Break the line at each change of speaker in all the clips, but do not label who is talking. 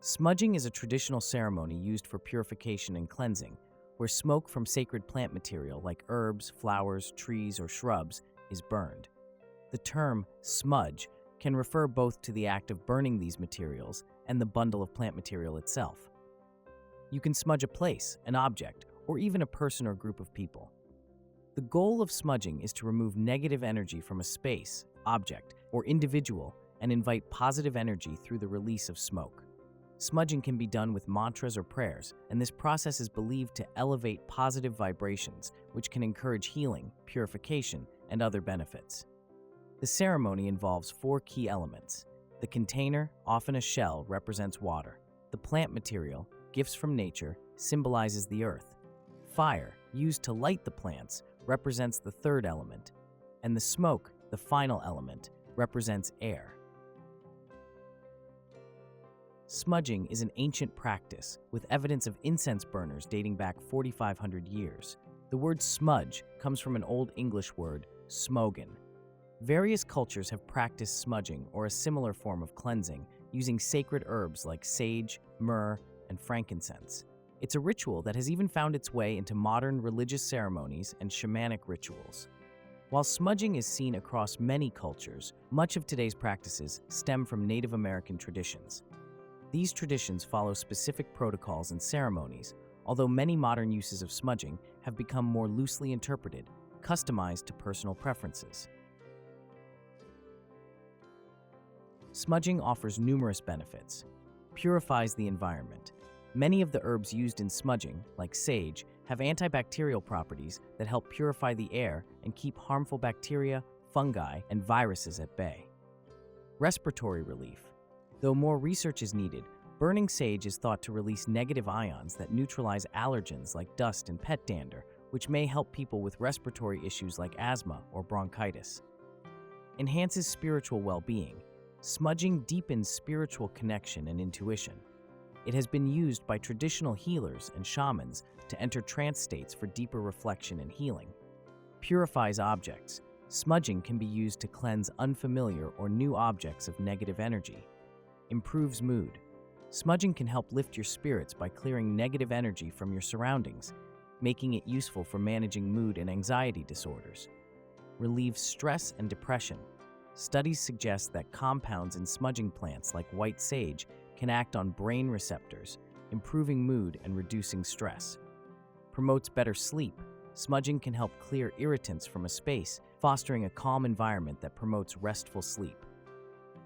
Smudging is a traditional ceremony used for purification and cleansing, where smoke from sacred plant material like herbs, flowers, trees, or shrubs is burned. The term smudge can refer both to the act of burning these materials and the bundle of plant material itself. You can smudge a place, an object, or even a person or group of people. The goal of smudging is to remove negative energy from a space, object, or individual and invite positive energy through the release of smoke. Smudging can be done with mantras or prayers, and this process is believed to elevate positive vibrations, which can encourage healing, purification, and other benefits. The ceremony involves 4 key elements. The container, often a shell, represents water. The plant material, gifts from nature, symbolizes the earth. Fire, used to light the plants, represents the 3rd element. And the smoke, the final element, represents air. Smudging is an ancient practice with evidence of incense burners dating back 4,500 years. The word smudge comes from an Old English word, smogen. Various cultures have practiced smudging or a similar form of cleansing using sacred herbs like sage, myrrh, and frankincense. It's a ritual that has even found its way into modern religious ceremonies and shamanic rituals. While smudging is seen across many cultures, much of today's practices stem from Native American traditions. These traditions follow specific protocols and ceremonies, although many modern uses of smudging have become more loosely interpreted, customized to personal preferences. Smudging offers numerous benefits. Purifies the environment. Many of the herbs used in smudging, like sage, have antibacterial properties that help purify the air and keep harmful bacteria, fungi, and viruses at bay. Respiratory relief. Though more research is needed, burning sage is thought to release negative ions that neutralize allergens like dust and pet dander, which may help people with respiratory issues like asthma or bronchitis. Enhances spiritual well-being. Smudging deepens spiritual connection and intuition. It has been used by traditional healers and shamans to enter trance states for deeper reflection and healing. Purifies objects. Smudging can be used to cleanse unfamiliar or new objects of negative energy. Improves mood. Smudging can help lift your spirits by clearing negative energy from your surroundings, making it useful for managing mood and anxiety disorders. Relieves stress and depression. Studies suggest that compounds in smudging plants like white sage can act on brain receptors, improving mood and reducing stress. Promotes better sleep. Smudging can help clear irritants from a space, fostering a calm environment that promotes restful sleep.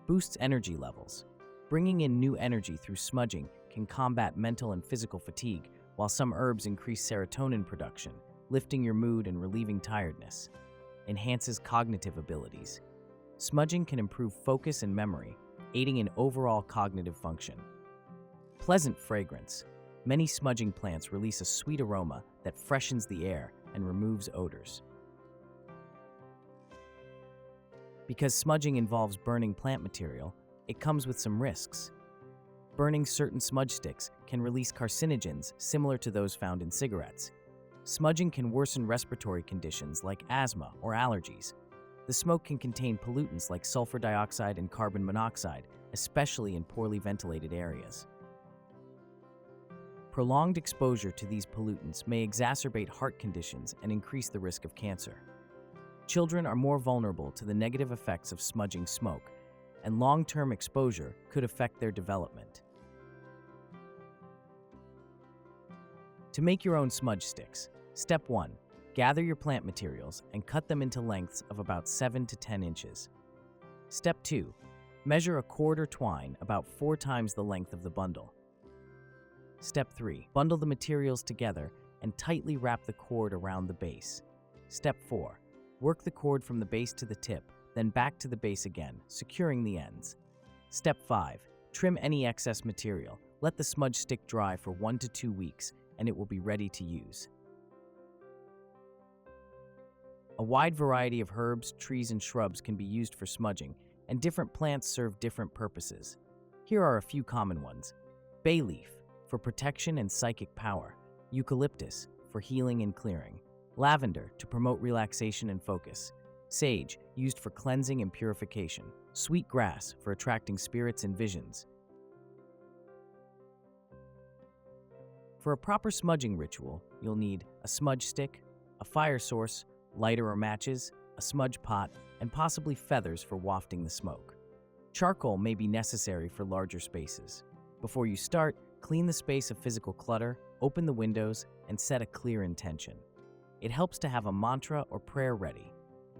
Boosts energy levels. Bringing in new energy through smudging can combat mental and physical fatigue, while some herbs increase serotonin production, lifting your mood and relieving tiredness. Enhances cognitive abilities. Smudging can improve focus and memory, aiding in overall cognitive function. Pleasant fragrance. Many smudging plants release a sweet aroma that freshens the air and removes odors. Because smudging involves burning plant material, it comes with some risks. Burning certain smudge sticks can release carcinogens similar to those found in cigarettes. Smudging can worsen respiratory conditions like asthma or allergies. The smoke can contain pollutants like sulfur dioxide and carbon monoxide, especially in poorly ventilated areas. Prolonged exposure to these pollutants may exacerbate heart conditions and increase the risk of cancer. Children are more vulnerable to the negative effects of smudging smoke, and long-term exposure could affect their development. To make your own smudge sticks, Step 1. Gather your plant materials and cut them into lengths of about 7 to 10 inches. Step 2. Measure a cord or twine about 4 times the length of the bundle. Step 3. Bundle the materials together and tightly wrap the cord around the base. Step 4. Work the cord from the base to the tip, then back to the base again, securing the ends. Step 5. Trim any excess material. Let the smudge stick dry for 1 to 2 weeks, and it will be ready to use. A wide variety of herbs, trees, and shrubs can be used for smudging, and different plants serve different purposes. Here are a few common ones. Bay leaf, for protection and psychic power. Eucalyptus, for healing and clearing. Lavender, to promote relaxation and focus. Sage, used for cleansing and purification. Sweet grass, for attracting spirits and visions. For a proper smudging ritual, you'll need a smudge stick, a fire source, lighter or matches, a smudge pot, and possibly feathers for wafting the smoke. Charcoal may be necessary for larger spaces. Before you start, clean the space of physical clutter, open the windows, and set a clear intention. It helps to have a mantra or prayer ready.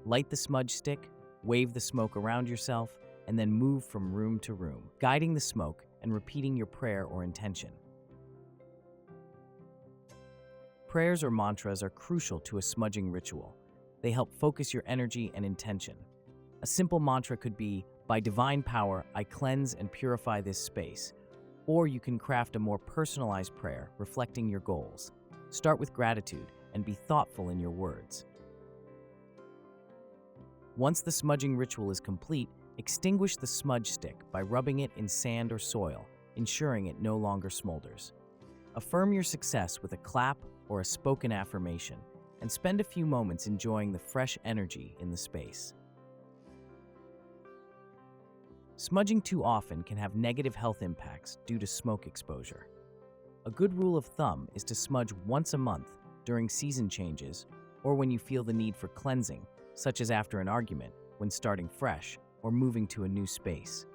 Light the smudge stick, wave the smoke around yourself, and then move from room to room, guiding the smoke and repeating your prayer or intention. Prayers or mantras are crucial to a smudging ritual. They help focus your energy and intention. A simple mantra could be, "By divine power, I cleanse and purify this space." Or you can craft a more personalized prayer reflecting your goals. Start with gratitude and be thoughtful in your words. Once the smudging ritual is complete, extinguish the smudge stick by rubbing it in sand or soil, ensuring it no longer smolders. Affirm your success with a clap or a spoken affirmation, and spend a few moments enjoying the fresh energy in the space. Smudging too often can have negative health impacts due to smoke exposure. A good rule of thumb is to smudge once a month during season changes or when you feel the need for cleansing, such as after an argument, when starting fresh, or moving to a new space.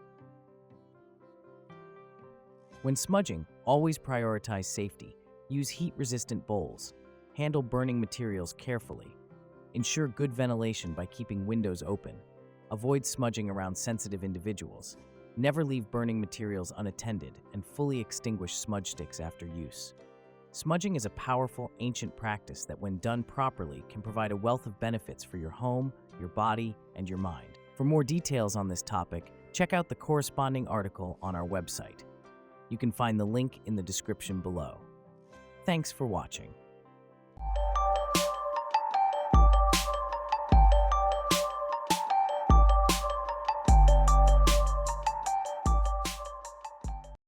When smudging, always prioritize safety. Use heat-resistant bowls. Handle burning materials carefully. Ensure good ventilation by keeping windows open. Avoid smudging around sensitive individuals. Never leave burning materials unattended, and fully extinguish smudge sticks after use. Smudging is a powerful, ancient practice that, when done properly, can provide a wealth of benefits for your home, your body, and your mind. For more details on this topic, check out the corresponding article on our website. You can find the link in the description below. Thanks for watching.